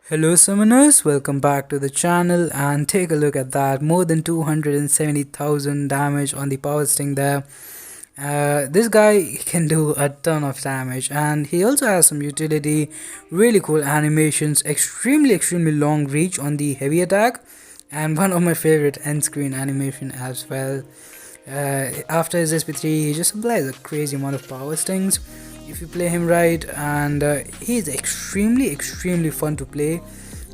Hello summoners, welcome back to the channel and take a look at that. More than 270,000 damage on the power sting there. This guy can do a ton of damage and he also has some utility, really cool animations, extremely long reach on the heavy attack, and one of my favorite end screen animation as well. After his SP3 he just applies a crazy amount of power stings if you play him right, and he is extremely fun to play.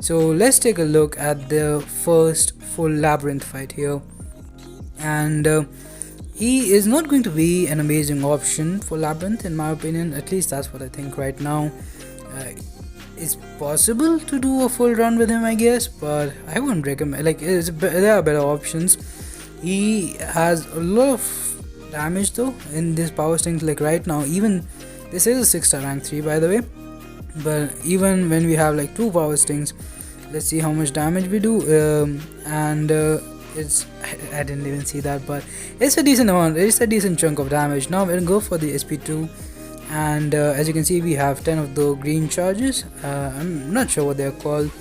So let's take a look at the first full labyrinth fight here, and he is not going to be an amazing option for labyrinth in my opinion. At least that's what I think right now. It's possible to do a full run with him, I guess, but I wouldn't recommend. There are better options. He has a lot of damage though in this power stings. Like right now, even this is a 6-star rank 3 by the way, but even when we have like 2 power stings, let's see how much damage we do. And it's I didn't even see that, but it's a decent amount. It's a decent chunk of damage. Now we'll go for the SP2, and as you can see we have 10 of the green charges. I'm not sure what they're called.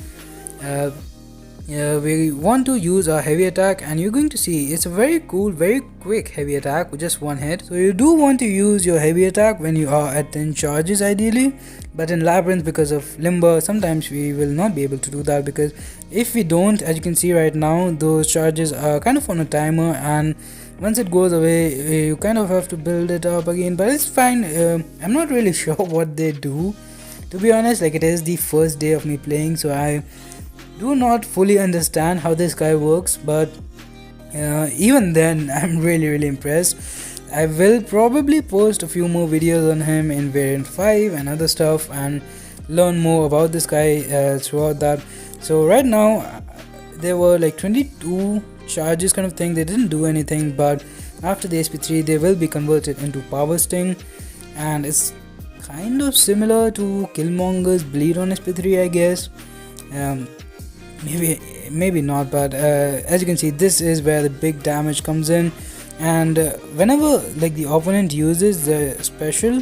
We want to use our heavy attack, and you're going to see it's a very cool, very quick heavy attack with just one hit. So you do want to use your heavy attack when you are at 10 charges ideally, but in labyrinth, because of limber, sometimes we will not be able to do that, because if we don't, as you can see right now, those charges are kind of on a timer, and once it goes away you kind of have to build it up again. But it's fine. I'm not really sure what they do, to be honest. Like, it is the first day of me playing, so I do not fully understand how this guy works, but even then I'm really impressed. I will probably post a few more videos on him in variant 5 and other stuff, and learn more about this guy throughout that. So right now there were like 22 charges kind of thing. They didn't do anything, but after the SP3 they will be converted into power sting, and it's kind of similar to Killmonger's bleed on SP3, I guess. Maybe not, but as you can see, this is where the big damage comes in. And whenever like the opponent uses the special,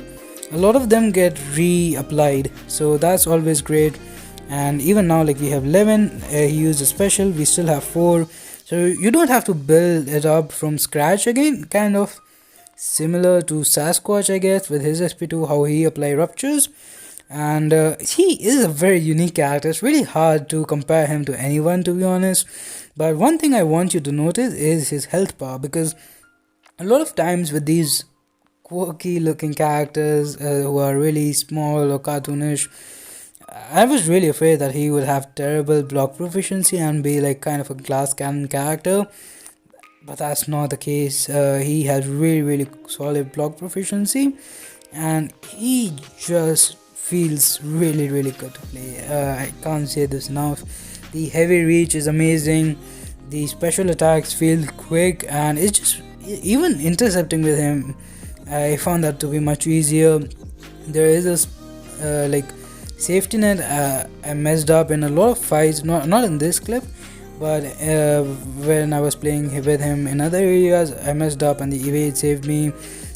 a lot of them get reapplied, so that's always great. And even now, like, we have 11, he used a special, we still have 4, so you don't have to build it up from scratch again. Kind of similar to Sasquatch, I guess, with his SP2, how he apply ruptures. And he is a very unique character. It's really hard to compare him to anyone, to be honest. But one thing I want you to notice is his health bar, because a lot of times with these quirky looking characters who are really small or cartoonish, I was really afraid that he would have terrible block proficiency and be like kind of a glass cannon character, but that's not the case. He has really solid block proficiency, and he just feels really good to play. I can't say this enough. The heavy reach is amazing, the special attacks feel quick, and it's just, even intercepting with him, I found that to be much easier. There is a like safety net I messed up in a lot of fights, not in this clip, but when I was playing with him in other areas, I messed up and the evade saved me.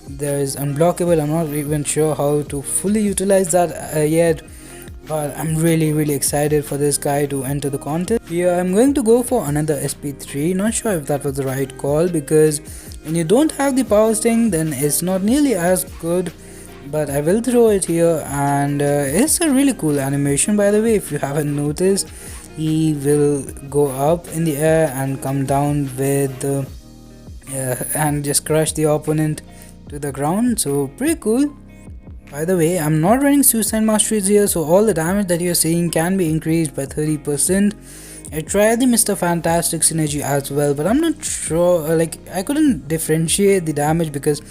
There is unblockable. I'm not even sure how to fully utilize that yet, but I'm really excited for this guy to enter the contest. Yeah, I'm going to go for another SP3. Not sure if that was the right call, because when you don't have the power sting, then it's not nearly as good, but I will throw it here. And it's a really cool animation, by the way. If you haven't noticed, he will go up in the air and come down with and just crush the opponent to the ground. So pretty cool. By the way, I'm not running suicide masteries here, so all the damage that you're seeing can be increased by 30%. I tried the Mr. Fantastic synergy as well, but I'm not sure, like, I couldn't differentiate the damage because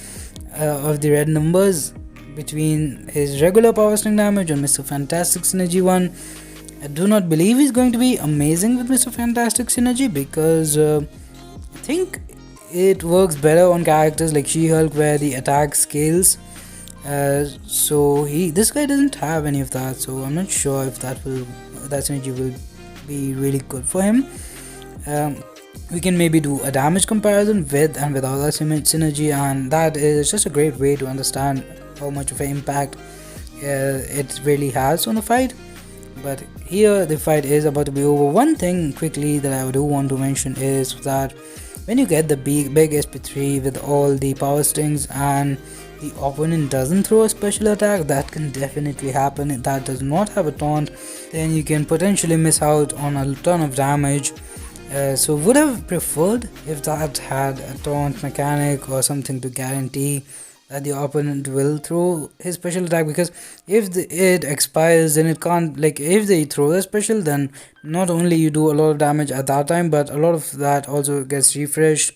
of the red numbers between his regular power string damage and Mr. Fantastic synergy one. I do not believe he's going to be amazing with Mr. Fantastic synergy, because I think it works better on characters like She-Hulk, where the attack scales. So this guy doesn't have any of that, so I'm not sure if that synergy will be really good for him. We can maybe do a damage comparison with and without that synergy, and that is just a great way to understand how much of an impact it really has on the fight. but here the fight is about to be over. One thing quickly that I do want to mention is that when you get the big SP3 with all the power stings and the opponent doesn't throw a special attack, that can definitely happen. If that does not have a taunt, then you can potentially miss out on a ton of damage. So would have preferred if that had a taunt mechanic or something to guarantee that the opponent will throw his special attack, because if it expires, then it can't, like, if they throw a special, then not only you do a lot of damage at that time, but a lot of that also gets refreshed.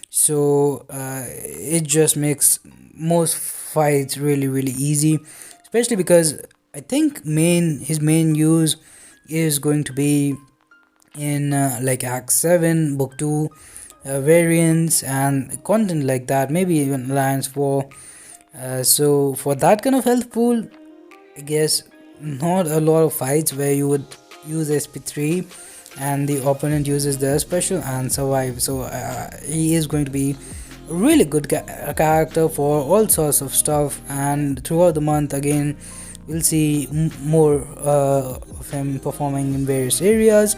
So it just makes most fights really easy, especially because I think his main use is going to be in like Act 7, Book 2 variants and content like that, maybe even Alliance War. So for that kind of health pool, I guess not a lot of fights where you would use SP3 and the opponent uses their special and survive. So he is going to be a really good character for all sorts of stuff, and throughout the month again we'll see more of him performing in various areas,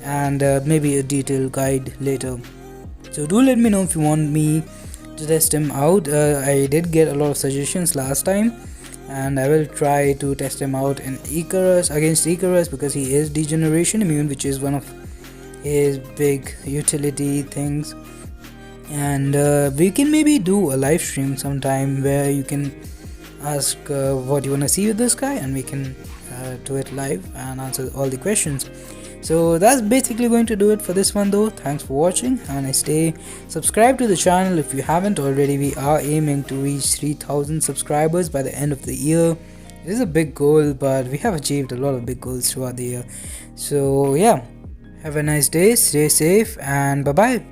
and maybe a detailed guide later. So do let me know if you want me to test him out. I did get a lot of suggestions last time, and I will try to test him out in against Icarus, because he is degeneration immune, which is one of his big utility things. And we can maybe do a live stream sometime where you can ask what you want to see with this guy, and we can do it live and answer all the questions. So that's basically going to do it for this one though. Thanks for watching. Have a nice day. Subscribe to the channel if you haven't already. We are aiming to reach 3,000 subscribers by the end of the year. It is a big goal, but we have achieved a lot of big goals throughout the year. So yeah, have a nice day, stay safe, and bye bye.